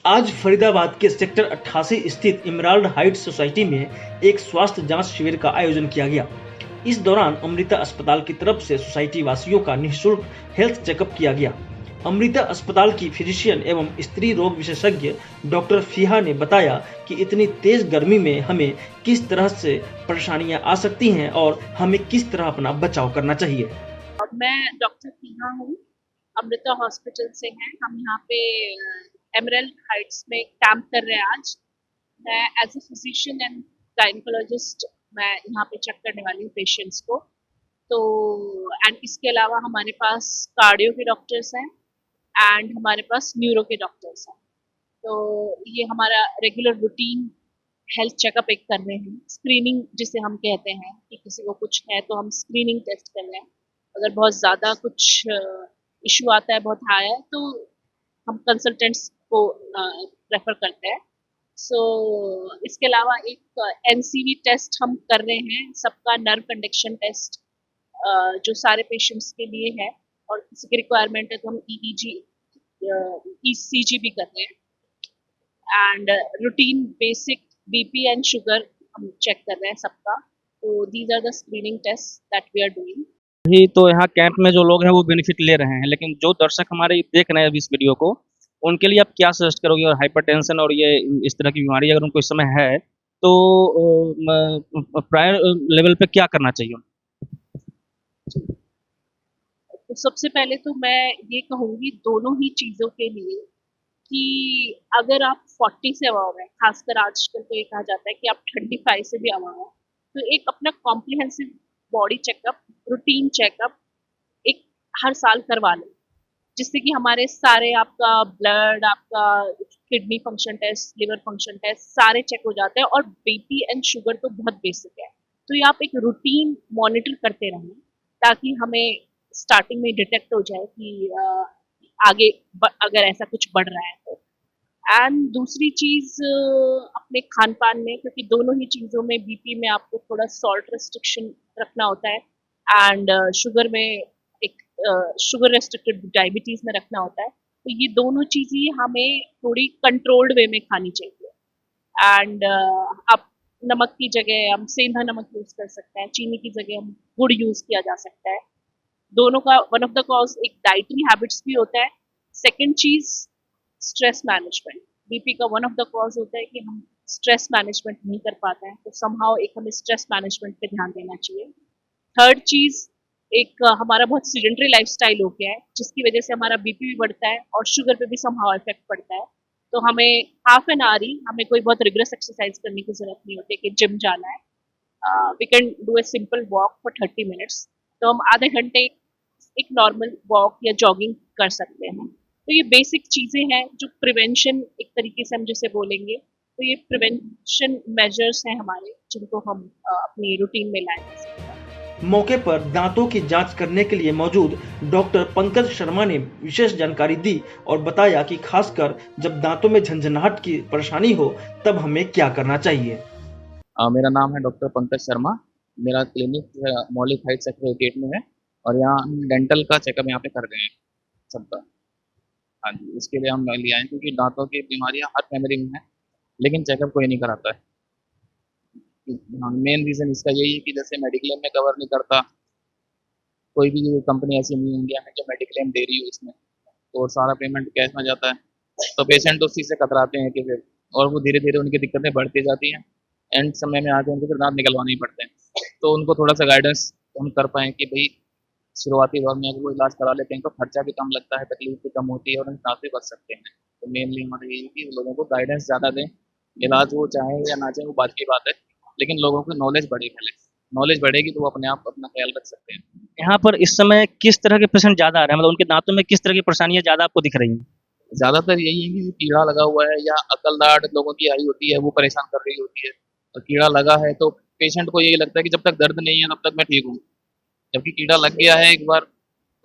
आज फरीदाबाद के सेक्टर 88 स्थित इमराल्ड हाइट्स सोसाइटी में एक स्वास्थ्य जांच शिविर का आयोजन किया गया। इस दौरान अमृता अस्पताल की तरफ से सोसाइटी वासियों का निःशुल्क हेल्थ चेकअप किया गया। अमृता अस्पताल की फिजिशियन एवं स्त्री रोग विशेषज्ञ डॉक्टर फिहा ने बताया कि इतनी तेज गर्मी में हमें किस तरह से परेशानियां आ सकती हैं और हमें किस तरह अपना बचाव करना चाहिए। मैं डॉक्टर टीना हूँ, अमृता हॉस्पिटल से हैं। हम यहाँ पे एमरल्ड हाइट्स में कैंप कर रहे हैं आज। मैं as a physician and gynaecologist मैं यहाँ पे चेक करने वाली हूँ पेशेंट्स को। तो एंड इसके अलावा हमारे पास कार्डियो के डॉक्टर्स हैं एंड हमारे पास न्यूरो के डॉक्टर्स हैं। तो ये हमारा रेगुलर रूटीन हेल्थ चेकअप एक कर रहे हैं। स्क्रीनिंग जिसे हम कहते हैं कि किसी को कुछ है तो हम स्क्रीनिंग टेस्ट कर रहे हैं। अगर बहुत ज़्यादा कुछ इशू आता है, बहुत हाई है, तो हम कंसल्टेंट्स को रेफर करते हैं। सो इसके अलावा एक एनसीवी टेस्ट हम कर रहे हैं, सबका नर्व कंडक्शन टेस्ट, जो सारे पेशेंट्स के लिए है। और किसी की रिक्वायरमेंट है तो हम ईईजी ईसीजी भी कर रहे हैं। And routine basic BP and sugar हम चेक कर रहे हैं सबका। तो these are the screening test that we are doing. ही तो यहाँ कैंप में जो लोग हैं वो बेनिफिट ले रहे हैं, लेकिन जो दर्शक हमारे देख रहे हैं इस वीडियो को, उनके लिए आप क्या सजेस्ट करोगे? और हाइपरटेंशन और ये इस तरह की बीमारी अगर उनको इस समय है तो प्रायर लेवल पे क्या करना चाहिए? तो सबसे पहले तो मैं ये कहूँगी दोनों ही चीज़ों के लिए कि अगर आप 40 से अबव हैं, खासकर आजकल तो ये कहा जाता है कि आप 35 से भी अबव हैं, तो एक अपना comprehensive body checkup, routine checkup एक हर साल करवा लें, जिससे कि हमारे सारे आपका ब्लड, आपका kidney function test, liver function test सारे चेक हो जाते हैं। और बीपी एंड शुगर तो बहुत बेसिक है, तो ये आप एक रूटीन मॉनिटर करते रहें ताकि हमें स्टार्टिंग में डिटेक्ट हो जाए कि आगे अगर ऐसा कुछ बढ़ रहा है तो। एंड दूसरी चीज़ अपने खान पान में, क्योंकि दोनों ही चीज़ों में बीपी में आपको थोड़ा सॉल्ट रेस्ट्रिक्शन रखना होता है एंड शुगर में एक शुगर रेस्ट्रिक्टेड डायबिटीज़ में रखना होता है। तो ये दोनों चीज़ें हमें थोड़ी कंट्रोल्ड वे में खानी चाहिए। एंड आप नमक की जगह हम सेंधा नमक यूज़ कर सकते हैं, चीनी की जगह हम गुड़ यूज़ किया जा सकता है। दोनों का वन ऑफ द कॉज एक डाइटरी हैबिट्स भी होता है। सेकंड चीज़ स्ट्रेस मैनेजमेंट, बीपी का वन ऑफ द कॉज होता है कि हम स्ट्रेस मैनेजमेंट नहीं कर पाते हैं, तो समहाउ एक हमें स्ट्रेस मैनेजमेंट पे ध्यान देना चाहिए। थर्ड चीज़ एक हमारा बहुत सीडेंटरी लाइफस्टाइल हो गया है, जिसकी वजह से हमारा बीपी भी बढ़ता है और शुगर पे भी समहाउ इफेक्ट पड़ता है। तो हमें हाफ एन आवर ही, हमें कोई बहुत रिग्रेस एक्सरसाइज करने की जरूरत नहीं होती कि जिम जाना है। We can do a simple walk for 30 minutes. तो हम आधे घंटे एक नॉर्मल वॉक या जॉगिंग कर सकते हैं। तो ये बेसिक चीज़ें हैं जो प्रिवेंशन एक तरीके से हम जिसे बोलेंगे, तो ये प्रिवेंशन मेजर्स हैं हमारे, जिनको हम अपनी रूटीन में लाएं। मौके पर दांतों की जांच करने के लिए मौजूद डॉक्टर पंकज शर्मा ने विशेष जानकारी दी और बताया कि खासकर जब दांतों में झंझनाहट की परेशानी हो तब हमें क्या करना चाहिए। मेरा नाम है डॉक्टर पंकज शर्मा। मेरा क्लिनिक मौलिक हाइट सेक्टर 88 में है और यहाँ हम डेंटल का चेकअप यहाँ पे कर रहे हैं सबका। हाँ जी, इसके लिए हम ले आए क्योंकि दांतों की बीमारियाँ हर फैमिली में है, लेकिन चेकअप कोई नहीं कराता है। मेन रीज़न इसका यही है कि जैसे मेडिक्लेम में कवर नहीं करता, कोई भी कंपनी ऐसी नहीं है इंडिया में जो मेडिक्लेम दे रही हो इसमें, तो सारा पेमेंट कैश में जाता है। तो पेशेंट उस चीज़ से कतराते हैं कि फिर, और वो धीरे धीरे उनकी दिक्कतें बढ़ती जाती हैं, एंड समय में आके उनको फिर दांत निकलवाने ही पड़ते हैं। तो उनको थोड़ा सा गाइडेंस हम कर पाएँ कि भाई शुरुआती दौर में अगर वो इलाज करा लेते हैं तो खर्चा भी कम लगता है, तकलीफ भी कम होती है और उनके दांत भी बच सकते हैं। तो मेनली हमारा यही है कि लोगों को गाइडेंस ज़्यादा दें। इलाज वो चाहें या ना चाहें वो बात की बात है, लेकिन लोगों की नॉलेज बढ़े, पहले नॉलेज बढ़ेगी तो वो अपने आप अपना ख्याल रख सकते हैं। यहाँ पर इस समय किस तरह के पेशेंट ज़्यादा आ रहे हैं? मतलब उनके दांतों में किस तरह की परेशानियाँ ज़्यादा आपको दिख रही हैं? ज़्यादातर यही है कि कीड़ा लगा हुआ है या अकलदाढ़ लोगों की आई होती है, वो परेशान कर रही होती है। और कीड़ा लगा है तो पेशेंट को यही लगता है कि जब तक दर्द नहीं है तब तक मैं ठीक हूँ, जबकि कीड़ा लग गया है एक बार,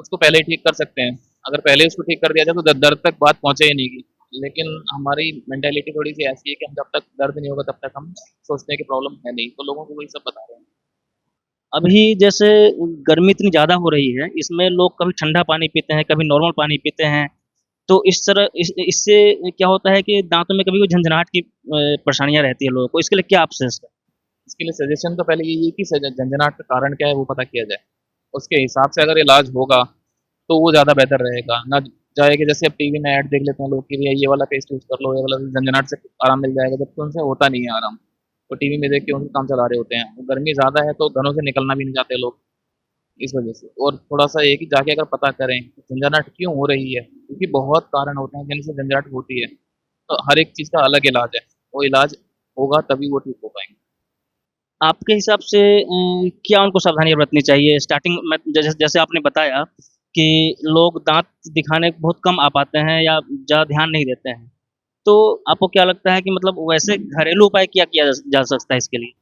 उसको पहले ही ठीक कर सकते हैं। अगर पहले उसको ठीक कर दिया जाए तो दर्द तक बात पहुँचे ही नहीं की। लेकिन हमारी मेंटालिटी थोड़ी सी ऐसी है कि हम जब तक दर्द नहीं होगा तब तक हम सोचते हैं कि प्रॉब्लम है नहीं, तो लोगों को वही सब बता रहे हैं। अभी जैसे गर्मी इतनी ज़्यादा हो रही है, इसमें लोग कभी ठंडा पानी पीते हैं, कभी नॉर्मल पानी पीते हैं, तो इस तरह इससे क्या होता है कि दांतों में कभी झंझनाहट की परेशानियां रहती है लोगों को, इसके लिए क्या आप सजेस्ट करें? इसके लिए सजेशन तो पहले यही है कि झंझनाहट का कारण क्या है वो पता किया जाए, उसके हिसाब से अगर इलाज होगा तो वो ज़्यादा बेहतर रहेगा। ना जाए कि जैसे अब टीवी में ऐड देख लेते हैं लोग कि भैया ये वाला पेस्ट यूज़ कर लो, ये वाला, झंझनाहट से आराम मिल जाएगा, जबकि उनसे होता नहीं है आराम। तो टीवी में देख के उनके काम चला रहे होते हैं। गर्मी ज़्यादा है तो घरों से निकलना भी नहीं चाहते लोग, इस वजह से। और थोड़ा-सा ये है कि जाके अगर पता करें कि झंझनाहट क्यों हो रही है, क्योंकि बहुत कारण होते हैं जिनसे झंझनाहट होती है। तो हर एक चीज़ का अलग इलाज है, वो इलाज होगा तभी वो ठीक हो पाएँगे। आपके हिसाब से क्या उनको सावधानियाँ बरतनी चाहिए? स्टार्टिंग में जैसे जैसे आपने बताया कि लोग दाँत दिखाने बहुत कम आ पाते हैं या ज़्यादा ध्यान नहीं देते हैं। तो आपको क्या लगता है कि मतलब वैसे घरेलू उपाय क्या किया जा सकता है इसके लिए?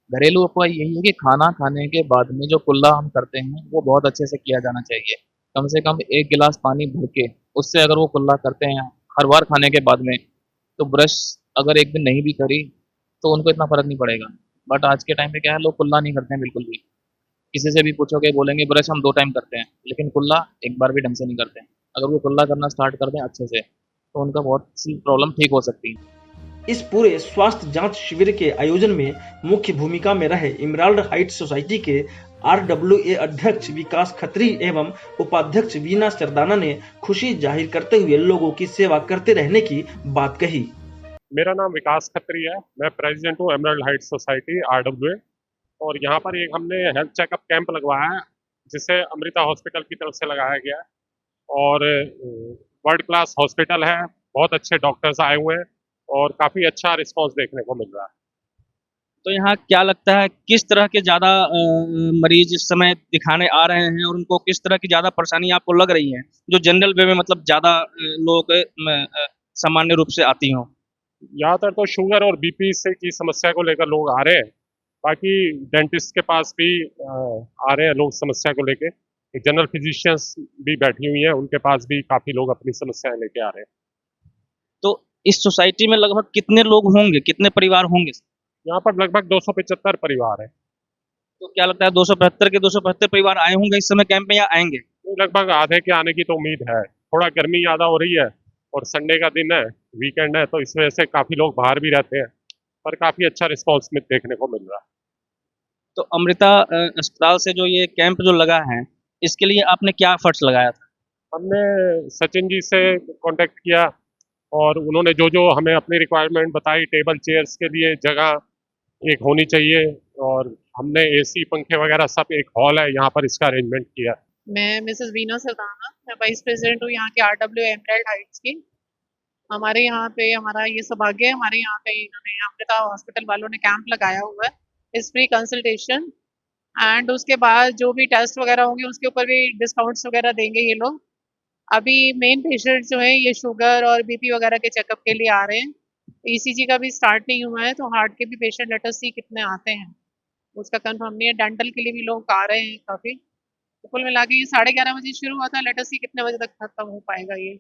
घरेलू उपाय यही है कि खाना खाने के बाद में जो कुल्ला हम करते हैं वो बहुत अच्छे से किया जाना चाहिए। कम से कम 1 गिलास पानी भर के उससे अगर वो कुल्ला करते हैं हर बार खाने के बाद में, तो ब्रश अगर एक दिन नहीं भी करी तो उनको इतना फ़र्क नहीं पड़ेगा। बट आज के टाइम पे क्या है, लोग कुल्ला नहीं करते हैं बिल्कुल भी। किसी से भी पूछोगे बोलेंगे ब्रश हम 2 टाइम करते हैं, लेकिन कुल्ला एक बार भी ढंग से नहीं करते हैं। अगर वो कुल्ला करना स्टार्ट कर दें अच्छे से, तो उनका बहुत सी प्रॉब्लम ठीक हो सकती है। इस पूरे स्वास्थ्य जांच शिविर के आयोजन में मुख्य भूमिका में रहे इमराल्ड हाइट्स सोसाइटी के RWA अध्यक्ष विकास खत्री एवं उपाध्यक्ष वीना सरदाना ने खुशी जाहिर करते हुए लोगों की सेवा करते रहने की बात कही। मेरा नाम विकास खत्री है, मैं प्रेसिडेंट हूँ एमराल्ड हाइट्स सोसाइटी RWA। और यहाँ पर एक हमने हेल्थ चेकअप कैंप लगवाया है जिसे अमृता हॉस्पिटल की तरफ से लगाया गया है। और वर्ल्ड क्लास हॉस्पिटल है, बहुत अच्छे डॉक्टर्स आए हुए हैं और काफ़ी अच्छा रिस्पांस देखने को मिल रहा है। तो यहाँ क्या लगता है किस तरह के ज़्यादा मरीज़ इस समय दिखाने आ रहे हैं और उनको किस तरह की ज़्यादा परेशानी आपको लग रही है? जो जनरल वे में मतलब ज़्यादा लोगों के सामान्य रूप से आती हों? ज़्यादातर तो शुगर और बीपी से की समस्या को लेकर लोग आ रहे हैं। बाकी डेंटिस्ट के पास भी आ रहे हैं लोग समस्या को लेके। जनरल फिजिशियंस भी बैठी हुई हैं, उनके पास भी काफ़ी लोग अपनी समस्याएं लेके आ रहे हैं। तो इस सोसाइटी में लगभग कितने लोग होंगे, कितने परिवार होंगे? यहाँ पर लगभग 275 परिवार हैं। तो क्या लगता है 275 के 275 परिवार आए होंगे इस समय कैंप में या आएँगे? लगभग आधे के आने की तो उम्मीद है। थोड़ा गर्मी ज़्यादा हो रही है और संडे का दिन है, वीकेंड है, तो इस वजह से काफ़ी लोग बाहर भी रहते हैं, पर काफ़ी अच्छा रिस्पॉन्स में देखने को मिल रहा है। तो अमृता अस्पताल से जो ये कैंप जो लगा है, इसके लिए आपने क्या एफर्ट्स लगाया था? हमने सचिन जी से कांटेक्ट किया और उन्होंने जो जो हमें अपनी रिक्वायरमेंट बताई, टेबल चेयर्स के लिए जगह एक होनी चाहिए और हमने एसी पंखे वगैरह सब, एक हॉल है यहाँ पर, इसका अरेंजमेंट किया। मैं मिसेस वीना सरदाना, मैं वाइस प्रेसिडेंट हूँ यहाँ के RWA एमराल्ड हाइट्स की। हमारे यहाँ पे हमारा ये सौभाग्य है, हमारे यहाँ पे इन्होंने अमृता हॉस्पिटल वालों ने कैंप लगाया हुआ है, इस फ्री कंसल्टेशन एंड उसके बाद जो भी टेस्ट वगैरह होंगे उसके ऊपर भी डिस्काउंट्स वगैरह देंगे ये लोग। अभी मेन पेशेंट जो है ये शुगर और बीपी वगैरह के चेकअप के लिए आ रहे हैं। ECG का भी स्टार्ट नहीं हुआ है, तो हार्ट के भी पेशेंट लेट अस सी कितने आते हैं, उसका कंफर्म नहीं है। डेंटल के लिए भी लोग आ रहे हैं काफ़ी। तो कुल मिला के ये 11:30 बजे शुरू हुआ था, लेट अस सी कितने बजे तक खत्म हो पाएगा ये,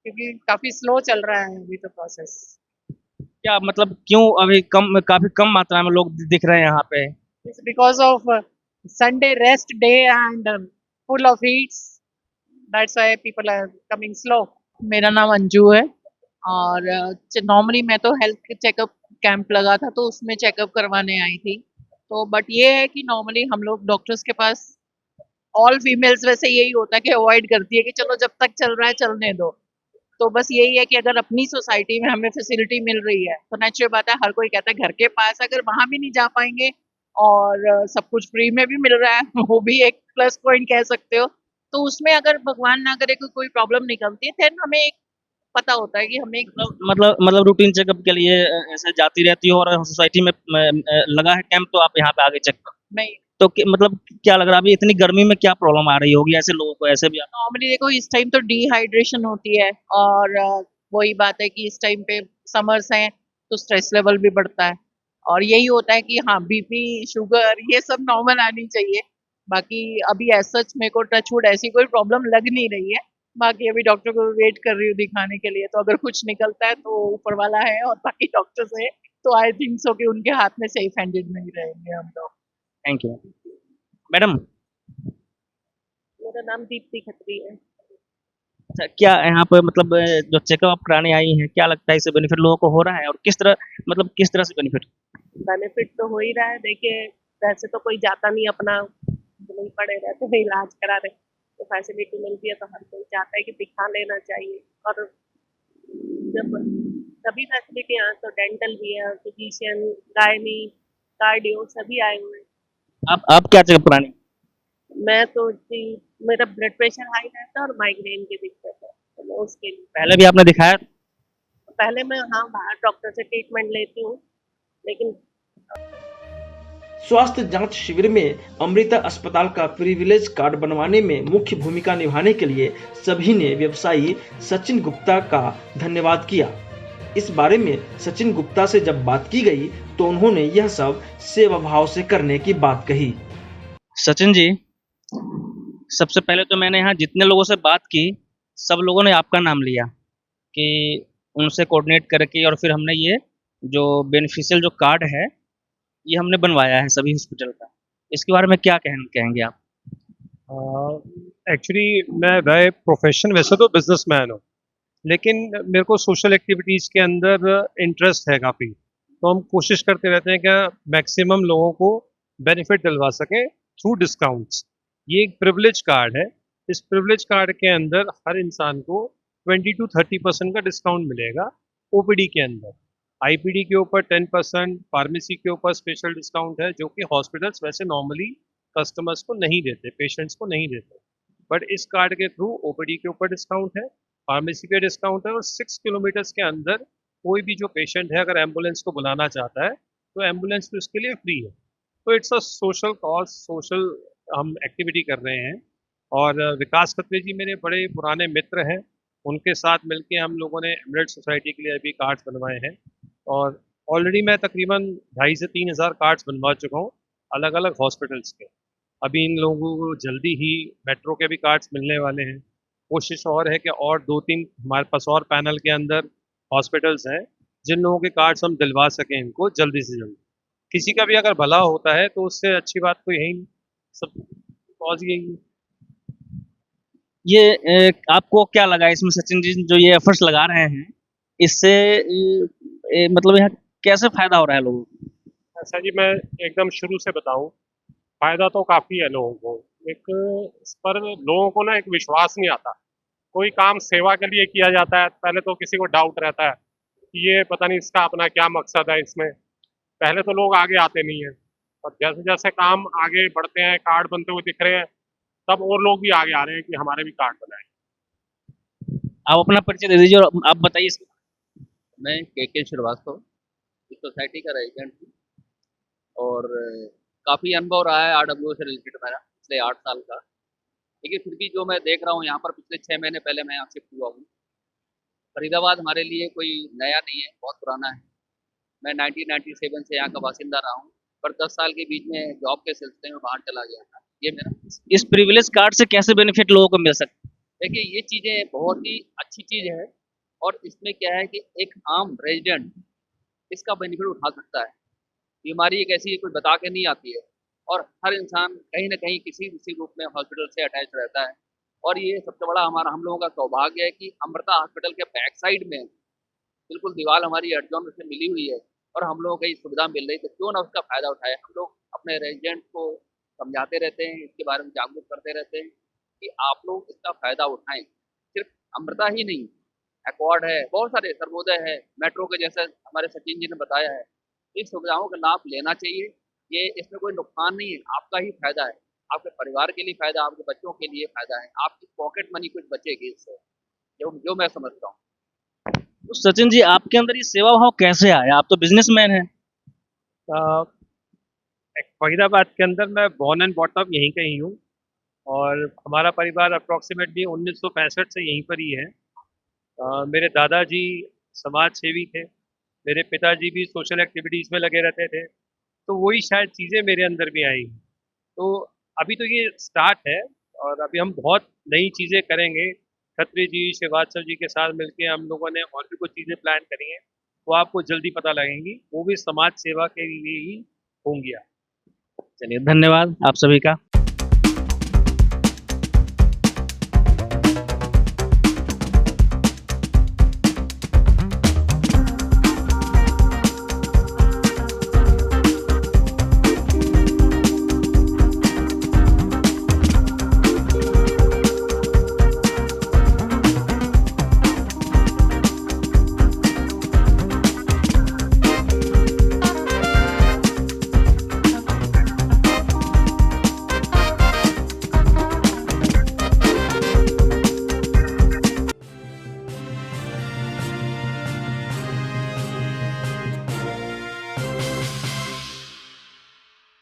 क्योंकि काफ़ी स्लो चल रहा है अभी तो प्रोसेस। क्या मतलब क्यों अभी काफ़ी कम मात्रा में लोग दिख रहे हैं यहाँ पे? It's because of Sunday rest day and full of heats. That's why people are coming slow. मेरा नाम अंजू है और नॉर्मली मैं तो हेल्थ चेकअप कैंप लगा था तो उसमें चेकअप करवाने आई थी। तो बट ये है कि नॉर्मली हम लोग डॉक्टर्स के पास, ऑल फीमेल्स वैसे यही होता है कि अवॉइड करती है कि चलो जब तक चल रहा है चलने दो। तो बस यही है कि अगर अपनी सोसाइटी में हमें फैसिलिटी मिल रही है तो नेचुरल बात है, हर कोई कहता है घर के पास, अगर वहां भी नहीं जा पाएंगे और सब कुछ फ्री में भी मिल रहा है वो भी एक प्लस पॉइंट कह सकते हो। तो उसमें अगर भगवान ना करे कोई प्रॉब्लम निकलती है, फिर हमें एक पता होता है कि हमें मतलब रूटीन चेकअप के लिए ऐसे जाती रहती हो और सोसाइटी में लगा है कैंप तो आप यहाँ पे आगे चेक कर। नहीं, तो मतलब क्या लग रहा है अभी इतनी गर्मी में क्या प्रॉब्लम आ रही होगी ऐसे लोगों को ऐसे भी? नॉर्मली देखो इस टाइम तो डिहाइड्रेशन होती है और वही बात है कि इस टाइम पे समर्स हैं तो स्ट्रेस लेवल भी बढ़ता है और यही होता है कि हाँ बीपी शुगर ये सब नॉर्मल आनी चाहिए। बाकी अभी ऐसा सच मेरे को टचवुड ऐसी कोई प्रॉब्लम लग नहीं रही है। बाकी अभी डॉक्टर को वेट कर रही हूँ दिखाने के लिए, तो अगर कुछ निकलता है तो ऊपर वाला है और बाकी डॉक्टर्स है, तो आई थिंक सो कि उनके हाथ में सेफ हैंडेड में ही रहेंगे हम लोग। Thank you madam. मेरा नाम दीप्ति खत्री है। अच्छा, क्या यहाँ पे मतलब जो चेकअप कराने आई हैं, क्या लगता है इससे बेनिफिट लोगों को हो रहा है और किस तरह से बेनिफिट? बेनिफिट तो हो ही रहा है। देखिए, वैसे तो कोई जाता नहीं अपना, नहीं पड़े रहते हैं इलाज करा रहे, तो फैसिलिटी मिलती है तो हर कोई चाहता है कि दिखा लेना चाहिए। और जब सभी फैसिलिटी यहाँ तो डेंटल भी है, फिजिशियन, गायनी, कार्डियो सभी आए हुए हैं। आप क्या चेकअप कराने? मैं तो जी, मेरा ब्लड प्रेशर हाई रहता है और माइग्रेन की दिक्कत है, तो मैं उसके लिए पहले भी आपने दिखाया? पहले मैं हाँ बाहर डॉक्टर से ट्रीटमेंट लेती हूँ, लेकिन स्वास्थ्य जांच शिविर में अमृता अस्पताल का प्रिविलेज कार्ड बनवाने में मुख्य भूमिका निभाने के लिए सभी ने व्यवसायी सचिन गुप्ता का धन्यवाद किया। इस बारे में सचिन गुप्ता से जब बात की गई तो उन्होंने यह सब सेवा भाव से करने की बात कही। सचिन जी, सबसे पहले तो मैंने यहाँ जितने लोगों से बात की, सब लोगों ने आपका नाम लिया कि उनसे कोऑर्डिनेट करके और फिर हमने ये जो बेनिफिशियल जो कार्ड है, ये हमने बनवाया है सभी हॉस्पिटल का। इसके बारे में क्या कहेंगे आप? एक्चुअली मैं बाय प्रोफेशन वैसे तो बिजनेसमैन हूँ, लेकिन मेरे को सोशल एक्टिविटीज़ के अंदर इंटरेस्ट है काफ़ी। तो हम कोशिश करते रहते हैं कि मैक्सिमम लोगों को बेनिफिट दिलवा सकें थ्रू डिस्काउंट्स। ये एक प्रिविलेज कार्ड है। इस प्रिविलेज कार्ड के अंदर हर इंसान को 20 to 30% का डिस्काउंट मिलेगा ओपीडी के अंदर। आईपीडी के ऊपर 10%, फार्मेसी के ऊपर स्पेशल डिस्काउंट है, जो कि हॉस्पिटल्स वैसे नॉर्मली कस्टमर्स को नहीं देते, पेशेंट्स को नहीं देते। बट इस कार्ड के थ्रू ओपीडी के ऊपर डिस्काउंट है, फार्मेसी पे डिस्काउंट है, और 6 किलोमीटर्स के अंदर कोई भी जो पेशेंट है अगर एम्बुलेंस को बुलाना चाहता है तो एम्बुलेंस भी उसके लिए फ्री है। तो it's a social cause, social हम एक्टिविटी कर रहे हैं। और विकास खत्री जी मेरे बड़े पुराने मित्र हैं, उनके साथ मिलके हम लोगों ने एमरेल्ड सोसाइटी के लिए अभी कार्ड्स बनवाए हैं। और ऑलरेडी मैं तकरीबन 2,500 से 3,000 कार्ड्स बनवा चुका हूँ अलग अलग हॉस्पिटल्स के। अभी इन लोगों को जल्दी ही मेट्रो के भी कार्ड्स मिलने वाले हैं। कोशिश और है कि और 2-3 हमारे पास और पैनल के अंदर हॉस्पिटल्स हैं जिन लोगों के कार्ड्स हम दिलवा सकें इनको जल्दी से जल्दी। किसी का भी अगर भला होता है तो उससे अच्छी बात कोई है ही नहीं। सब कॉज यही है। ये आपको क्या लगा इसमें सचिन जी जो ये एफर्ट्स लगा रहे हैं, इससे मतलब यहाँ कैसे फायदा हो रहा है लोगों को? ऐसा जी, मैं एकदम शुरू से बताऊं, फायदा तो काफ़ी है लोगों को। एक इस पर लोगों को ना एक विश्वास नहीं आता। कोई काम सेवा के लिए किया जाता है, पहले तो किसी को डाउट रहता है कि ये पता नहीं इसका अपना क्या मकसद है इसमें। पहले तो लोग आगे आते नहीं हैं, और जैसे जैसे काम आगे बढ़ते हैं, कार्ड बनते हुए दिख रहे हैं, तब और लोग भी आगे आ रहे हैं कि हमारे भी कार्ड बनाए। आप अपना परिचय दे दीजिए और आप बताइए इसके। मैं के श्रीवास्तव इस सोसाइटी का रेजिडेंट हूँ, और काफ़ी अनुभव रहा है आरडब्ल्यू से रिलेटेड मेरा पिछले 8 साल का। लेकिन फिर भी जो मैं देख रहा हूँ यहाँ पर, पिछले 6 महीने पहले मैं यहाँ शिफ्ट हुआ हूँ। फरीदाबाद हमारे लिए कोई नया नहीं है, बहुत पुराना है। मैं 1997 से यहाँ का बासिंदा रहा हूँ, पर 10 साल के बीच में जॉब के सिलसिले में बाहर चला गया था। ये मेरा इस प्रिविलेज कार्ड से कैसे बेनिफिट लोगों को मिल सकते हैं? देखिए, ये चीज़ें बहुत ही अच्छी चीज़ है, और इसमें क्या है कि एक आम रेजिडेंट इसका बेनिफिट उठा सकता है। बीमारी एक ऐसी कोई बता के नहीं आती है, और हर इंसान कहीं ना कहीं किसी किसी रूप में हॉस्पिटल से अटैच रहता है। और ये सबसे बड़ा हम लोगों का सौभाग्य है कि अमृता हॉस्पिटल के बैक साइड में बिल्कुल दीवार हमारी एडजॉन से मिली हुई है, और हम लोगों को ये सुविधा मिल रही है, तो क्यों ना उसका फायदा उठाए। हम लोग अपने रेजिडेंट को समझाते रहते हैं, इसके बारे में जागरूक करते रहते हैं कि आप लोग इसका फायदा उठाएं। सिर्फ अमृता ही नहीं, एकॉर्ड है, बहुत सारे, सर्वोदय है, मेट्रो के जैसे हमारे सचिन जी ने बताया है। इस सुविधाओं का लाभ लेना चाहिए। ये इसमें कोई नुकसान नहीं है, आपका ही फायदा है, आपके परिवार के लिए फायदा, आपके बच्चों के लिए फायदा है, आपकी पॉकेट मनी कुछ बचेगी इससे, जो मैं समझता हूँ। तो सचिन जी, आपके अंदर ये सेवा भाव कैसे आया? आप तो बिजनेसमैन हैं। फरीदाबाद के अंदर मैं बॉर्न एंड बॉट अप यहीं का ही हूँ, और हमारा परिवार अप्रॉक्सीमेटली 1965 से यहीं पर ही है। मेरे दादाजी समाज सेवी थे, मेरे पिताजी भी सोशल एक्टिविटीज़ में लगे रहते थे, तो वही शायद चीज़ें मेरे अंदर भी आई। तो अभी तो ये स्टार्ट है, और अभी हम बहुत नई चीज़ें करेंगे। खत्री जी, श्रीवास्तव जी के साथ मिलके हम लोगों ने और भी कुछ चीज़ें प्लान करी हैं, वो आपको जल्दी पता लगेंगी। वो भी समाज सेवा के लिए ही होंगी। चलिए, धन्यवाद आप सभी का।